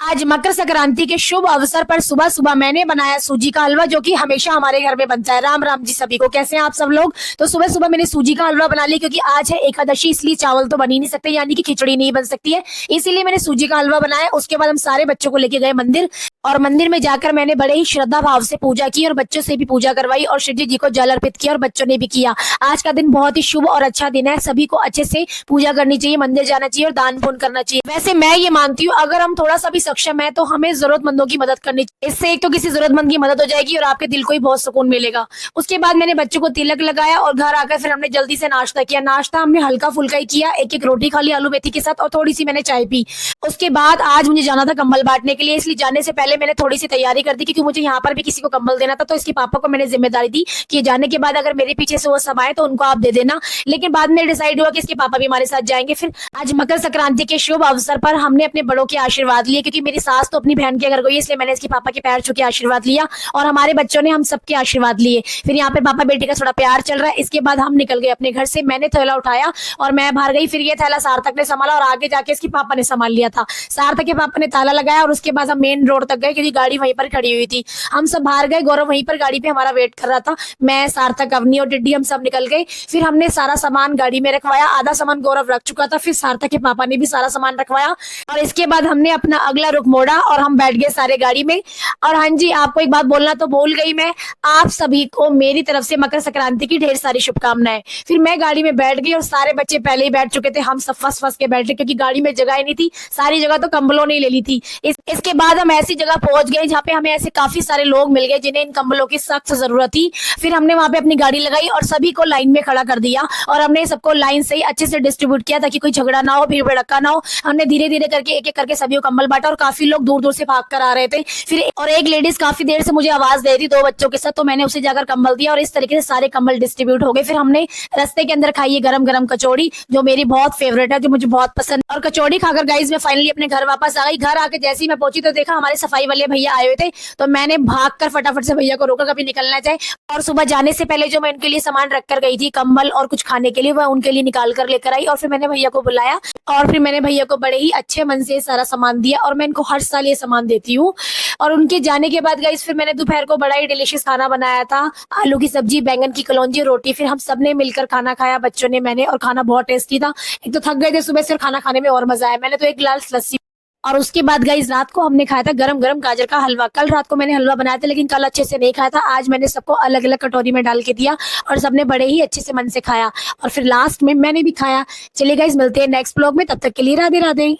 आज मकर संक्रांति के शुभ अवसर पर सुबह सुबह मैंने बनाया सूजी का हलवा, जो कि हमेशा हमारे घर में बनता है। राम राम जी सभी को, कैसे हैं आप सब लोग। तो सुबह सुबह मैंने सूजी का हलवा बना लिया, क्योंकि आज है एकादशी, इसलिए चावल तो बन ही नहीं सकते, यानी कि खिचड़ी नहीं बन सकती है, इसीलिए मैंने सूजी का हलवा बनाया। उसके बाद हम सारे बच्चों को लेके गए मंदिर, और मंदिर में जाकर मैंने बड़े ही श्रद्धा भाव से पूजा की और बच्चों से भी पूजा करवाई और शिव जी को जल अर्पित किया और बच्चों ने भी किया। आज का दिन बहुत ही शुभ और अच्छा दिन है, सभी को अच्छे से पूजा करनी चाहिए, मंदिर जाना चाहिए और दान पुण्य करना चाहिए। वैसे मैं ये मानती हूँ, अगर हम थोड़ा सा भी सक्षम है तो हमें जरूरतमंदों की मदद करनी चाहिए। इससे एक तो किसी जरूरतमंद की मदद हो जाएगी और आपके दिल को ही बहुत सुकून मिलेगा। उसके बाद मैंने बच्चों को तिलक लगाया और घर आकर फिर हमने जल्दी से नाश्ता किया। नाश्ता हमने हल्का फुल्का ही किया, एक एक रोटी खा ली आलू मेथी के साथ और थोड़ी सी मैंने चाय पी। उसके बाद आज मुझे जाना था कंबल बांटने के लिए, इसलिए जाने से पहले मैंने थोड़ी सी तैयारी कर दी, क्योंकि मुझे यहाँ पर भी किसी को कंबल देना था। तो इसके पापा को मैंने जिम्मेदारी दी कि जाने के बाद अगर मेरे पीछे से वो सब आए तो उनको आप दे देना। लेकिन बाद में डिसाइड हुआ कि इसके पापा भी हमारे साथ जाएंगे। फिर आज मकर संक्रांति के शुभ अवसर पर हमने अपने बड़ों के आशीर्वाद लिए, क्योंकि मेरी सास तो अपनी बहन के घर गई, इसलिए मैंने इसके पापा के पैर छू के आशीर्वाद लिया और हमारे बच्चों ने हम सबके आशीर्वाद लिए। फिर यहाँ पे पापा बेटे का थोड़ा प्यार चल रहा है। इसके बाद हम निकल गए अपने घर से। मैंने थैला उठाया और मैं बाहर गई, फिर ये थैला सार्थक ने संभाला और आगे जाके इसके पापा ने संभाल लिया था। सार्थक के पापा ने ताला लगाया और उसके बाद हम मेन रोड तक गए, क्योंकि गाड़ी वहीं पर खड़ी हुई थी। हम सब बाहर गए, गौरव वहीं पर गाड़ी पे हमारा वेट कर रहा था। मैं, सार्थक, अवनी और टिड्डी हम सब निकल गए। फिर हमने सारा सामान गाड़ी में रखवाया, आधा सामान गौरव रख चुका था, फिर सार्थक के पापा ने भी सारा सामान रखवाया और इसके बाद हमने अपना अगला रुख मोड़ा और हम बैठ गए सारे गाड़ी में। और हाँ जी, आपको एक बात बोलना तो भूल गई मैं, आप सभी को मेरी तरफ से मकर संक्रांति की ढेर सारी शुभकामनाएं। फिर मैं गाड़ी में बैठ गई और सारे बच्चे पहले ही बैठ चुके थे, हम सब फंस फंस के बैठे, क्योंकि गाड़ी में जगह ही नहीं थी, सारी जगह तो कंबलों ने ले ली थी। इसके बाद हम ऐसी जगह पहुंच गए जहाँ पे हमें ऐसे काफी सारे लोग मिल गए जिन्हें इन कंबलों की सख्त जरूरत थी। फिर हमने वहां पे अपनी गाड़ी लगाई और सभी को लाइन में खड़ा कर दिया और हमने सबको लाइन से ही अच्छे से डिस्ट्रीब्यूट किया, ताकि कोई झगड़ा ना हो, भीड़ भड़का ना हो। हमने धीरे धीरे करके एक एक करके सभी को कंबल बांटा और काफी लोग दूर दूर से भाग कर आ रहे थे। फिर और एक लेडीज काफी देर से मुझे आवाज दे रही थी 2 बच्चों के साथ, तो मैंने उसे जाकर कंबल दिया और इस तरीके से सारे कंबल डिस्ट्रीब्यूट हो गए। फिर हमने रास्ते के अंदर खाई गरम गरम कचौड़ी, जो मेरी बहुत फेवरेट है, जो मुझे बहुत पसंद। और कचौड़ी खाकर गाइज मैं फाइनली अपने घर वापस आ गई। घर आके जैसे ही मैं पहुंची तो देखा हमारे सफाई वाले भैया आए हुए थे, तो मैंने भागकर फटाफट से भैया को रोका, कभी निकलना चाहे। और सुबह जाने से पहले जो मैं उनके लिए सामान रख कर गई थी, कंबल और कुछ खाने के लिए, वह उनके लिए निकाल कर लेकर आई। और फिर मैंने भैया को बुलाया और फिर मैंने भैया को बड़े ही अच्छे मन से सारा सामान दिया और मैं इनको हर साल ये सामान देती हूँ। और उनके जाने के बाद गाइस फिर मैंने दोपहर को बड़ा ही डिलीशियस खाना बनाया था, आलू की सब्जी, बैंगन की कलौंजी, रोटी। फिर हम सबने मिलकर खाना खाया, बच्चों ने, मैंने, और खाना बहुत टेस्टी था। एक तो थक गए थे सुबह से और खाना खाने में और मजा आया। मैंने तो एक गिलास लस्सी। और उसके बाद गाइस रात को हमने खाया था गरम गरम गाजर का हलवा। कल रात को मैंने हलवा बनाया था, लेकिन कल अच्छे से नहीं खाया था। आज मैंने सबको अलग अलग कटोरी में डाल के दिया और सबने बड़े ही अच्छे से मन से खाया और फिर लास्ट में मैंने भी खाया। चलिए गाइस, मिलते हैं नेक्स्ट ब्लॉग में, तब तक के लिए राधे राधे।